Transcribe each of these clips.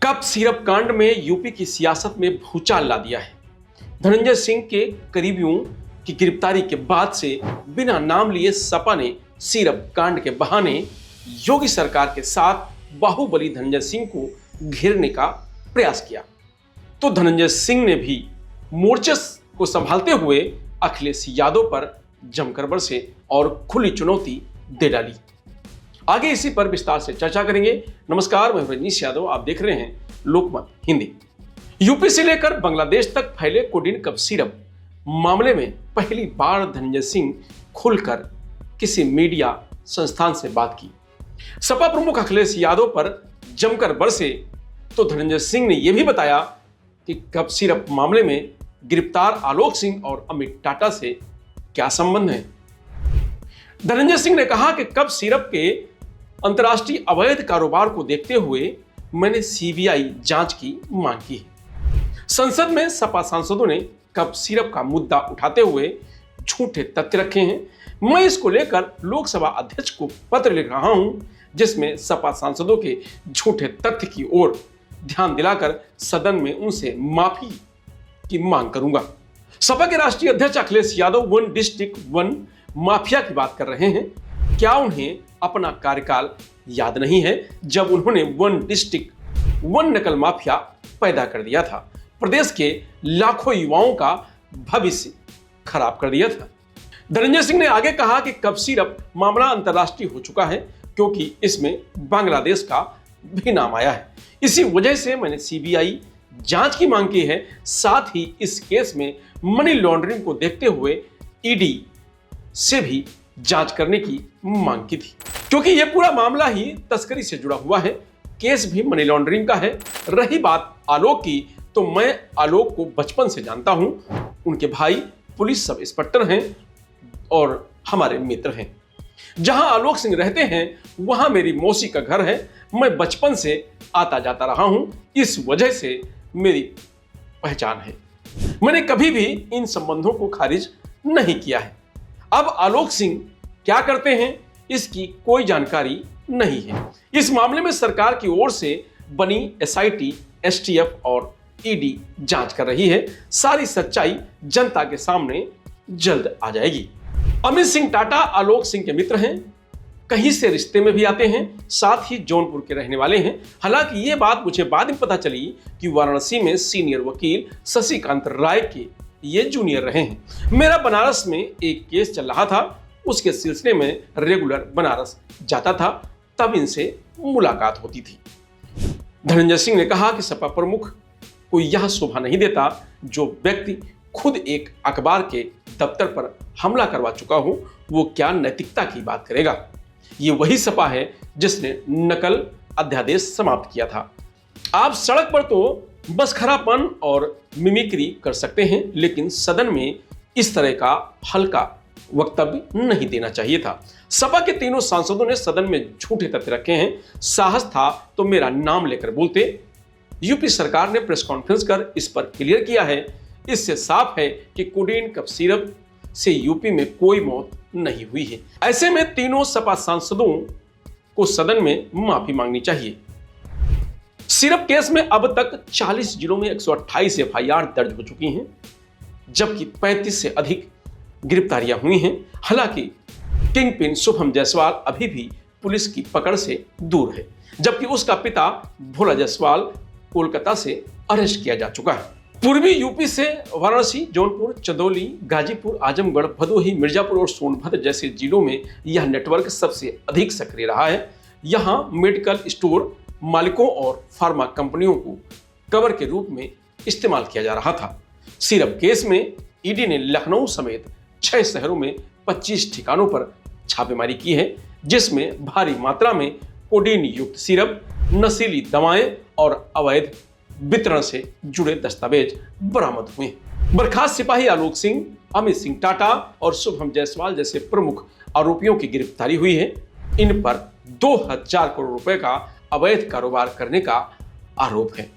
Cup syrup कांड में UP की सियासत में भूचाल ला दिया है। धनंजय सिंह के करीबियों की गिरफ्तारी के बाद से बिना नाम लिए सपा ने सिरप कांड के बहाने योगी सरकार के साथ बाहुबली धनंजय सिंह को घेरने का प्रयास किया। तो धनंजय सिंह ने भी मोर्चे को संभालते हुए अखिलेश यादव पर जमकर बरसे और खुली चुनौती दे डाली। आगे इसी पर विस्तार से चर्चा करेंगे। नमस्कार, मैं रजनीश यादव, आप देख रहे हैं लोकमत हिंदी। यूपी से लेकर बांग्लादेश तक फैले कोडीन कप सिरप मामले में पहली बार धनंजय सिंह खुलकर किसी मीडिया संस्थान से बात की। सपा प्रमुख अखिलेश यादव पर जमकर बरसे तो धनंजय सिंह ने यह भी बताया कि कप सिरप मामले में गिरफ्तार आलोक सिंह और अमित टाटा से क्या संबंध है। धनंजय सिंह ने कहा कि कप सिरप के अंतर्राष्ट्रीय अवैध कारोबार को देखते हुए मैंने सीबीआई जांच की मांग की है। संसद में सपा सांसदों ने कप सिरप का मुद्दा उठाते हुए झूठे तथ्य रखे हैं। मैं इसको लेकर लोकसभा अध्यक्ष को पत्र लिख रहा हूं, जिसमें सपा सांसदों के झूठे तथ्य की ओर ध्यान दिलाकर सदन में उनसे माफी की मांग करूंगा। सपा के राष्ट्रीय अध्यक्ष Akhilesh Yadav one district one mafia की बात कर रहे हैं। क्या उन्हें अपना कार्यकाल याद नहीं है जब उन्होंने वन डिस्ट्रिक्ट वन नकल माफिया पैदा कर दिया था, प्रदेश के लाखों युवाओं का भविष्य खराब कर दिया था। धनंजय सिंह ने आगे कहा कि कप सिरप मामला अंतर्राष्ट्रीय हो चुका है क्योंकि इसमें बांग्लादेश का भी नाम आया है। इसी वजह से मैंने सीबीआई जांच की मांग की है। साथ ही इस केस में मनी लॉन्ड्रिंग को देखते हुए ईडी से भी जांच करने की मांग की थी, क्योंकि यह पूरा मामला ही तस्करी से जुड़ा हुआ है। केस भी मनी लॉन्ड्रिंग का है। रही बात आलोक की, तो मैं आलोक को बचपन से जानता हूं। उनके भाई पुलिस सब इंस्पेक्टर हैं और हमारे मित्र हैं। जहां आलोक सिंह रहते हैं वहां मेरी मौसी का घर है। मैं बचपन से आता जाता रहा हूं, इस वजह से मेरी पहचान है। मैंने कभी भी इन संबंधों को खारिज नहीं किया है। अब आलोक सिंह क्या करते हैं इसकी कोई जानकारी नहीं है। इस मामले में सरकार की ओर से बनी एसआईटी, एसटीएफ और ईडी जांच कर रही है। सारी सच्चाई जनता के सामने जल्द आ जाएगी। अमित सिंह टाटा आलोक सिंह के मित्र हैं, कहीं से रिश्ते में भी आते हैं, साथ ही जौनपुर के रहने वाले हैं। हालांकि ये बात मुझे बाद में पता चली कि वाराणसी में सीनियर वकील शशिकांत राय के ये जूनियर रहे हैं। मेरा बनारस में एक केस चल रहा था, उसके सिलसिले में रेगुलर बनारस जाता था, तब इनसे मुलाकात होती थी। धनंजय सिंह ने कहा कि सपा प्रमुख को यह शोभा नहीं देता जो व्यक्ति खुद एक अखबार के दफ्तर पर हमला करवा चुका हो, वो क्या नैतिकता की बात करेगा। ये वही सपा है जिसने नकल अध्यादेश समाप्त किया था। आप सड़क पर तो बसखरापन और मिमिक्री कर सकते हैं, लेकिन सदन में इस तरह का हल्का वक्तव्य नहीं देना चाहिए था। सपा के तीनों सांसदों ने सदन में झूठे तथ्य रखे हैं। साहस था तो मेरा नाम लेकर बोलते। यूपी सरकार ने प्रेस कॉन्फ्रेंस कर इस पर क्लियर किया है। इससे साफ है कि कोडीन कप सिरप से यूपी में कोई मौत नहीं हुई है। ऐसे में तीनों सपा सांसदों को सदन में माफी मांगनी चाहिए। सिरप केस में अब तक 40 जिलों में 128 एफआईआर दर्ज हो चुकी हैं, जबकि 35 से अधिक गिरफ्तारियां हुई हैं। हालांकि किंग पिन शुभम जायसवाल अभी भी पुलिस की पकड़ से दूर है, जबकि उसका पिता भोला जायसवाल कोलकाता से अरेस्ट किया जा चुका है। पूर्वी यूपी से वाराणसी, जौनपुर, चंदौली, गाजीपुर, आजमगढ़, भदोही, मिर्जापुर और सोनभद्र जैसे जिलों में यह नेटवर्क सबसे अधिक सक्रिय रहा है। यहां मेडिकल स्टोर मालिकों और फार्मा कंपनियों को कवर के रूप में इस्तेमाल किया जा रहा था। सिरप केस में ईडी ने लखनऊ समेत 6 शहरों में 25 ठिकानों पर छापेमारी की है, जिसमें भारी मात्रा में कोडीन युक्त सिरप, नशीली दवाएं और अवैध वितरण से जुड़े दस्तावेज बरामद हुए। बर्खास्त सिपाही आलोक सिंह, अमित सिंह टाटा और शुभम जायसवाल जैसे प्रमुख आरोपियों की गिरफ्तारी हुई है। इन पर 2000 करोड़ रुपए का अवैध कारोबार करने का आरोप है।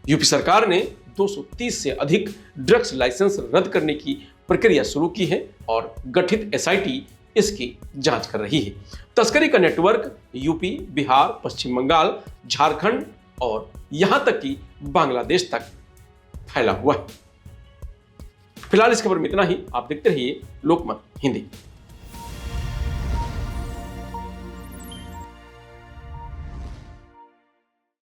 यूपी सरकार ने 230 से अधिक ड्रग्स लाइसेंस रद्द करने की प्रक्रिया शुरू की है और गठित एसआईटी इसकी जांच कर रही है। तस्करी का नेटवर्क यूपी, बिहार, पश्चिम बंगाल, झारखंड और यहां तक कि बांग्लादेश तक फैला हुआ है। फिलहाल इस खबर में इतना ही। आप देखते रहिए लोकमत हिंदी।